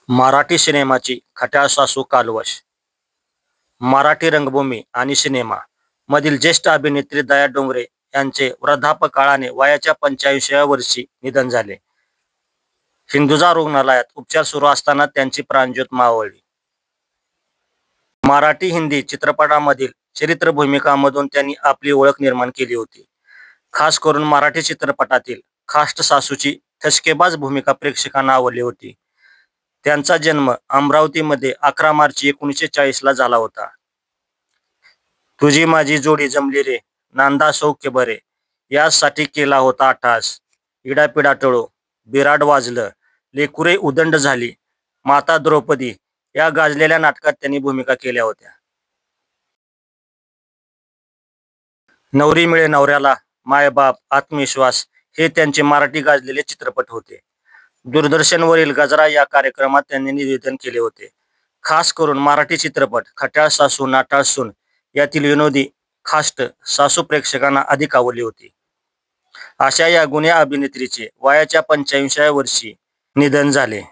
मराठी सिनेमाची खट्याळ सासू कालवश. मराठी रंगभूमी आणि सिनेमा मधील ज्येष्ठ अभिनेत्री दया डोंगरे यांचे वृद्धापकाळाने वयाच्या 85व्या वर्षी निधन झाले. हिंदुजा रुग्णालयात उपचार सुरू असताना त्यांची प्राणज्योत मावळली. मराठी हिंदी चित्रपटांमधील चरित्र भूमिकांमधून त्यांनी आपली ओळख निर्माण केली होती. खास करून मराठी चित्रपटातील खाष्ट सासूची ठसकेबाज भूमिका प्रेक्षकांना आवडली होती. त्यांचा जन्म अमरावतीमध्ये 11 मार्च 1940 ला झाला होता. तुझी माझी जोडी जमली रे, नांदा सौख्य बरे यासाठी केला होता अट्टहास. इडापिडा टळो, बिराड वाजलं, लेकुरे उदंड झाली, माता द्रौपदी या गाजलेल्या नाटकात त्यांनी भूमिका केल्या होत्या. नवरी मिळे नवऱ्याला, मायबाप, आत्मविश्वास हे त्यांचे मराठी गाजलेले चित्रपट होते. दूरदर्शनवरील गजरा या कार्यक्रमात त्यांनी निवेदन केले होते. खास करून मराठी चित्रपट खट्याळ सासू नाटाळ सून यातील विनोदी खाष्ट सासू प्रेक्षकांना अधिक आवडली होती. अशा या गुण्या अभिनेत्रीचे वयाच्या 85व्या वर्षी निधन झाले.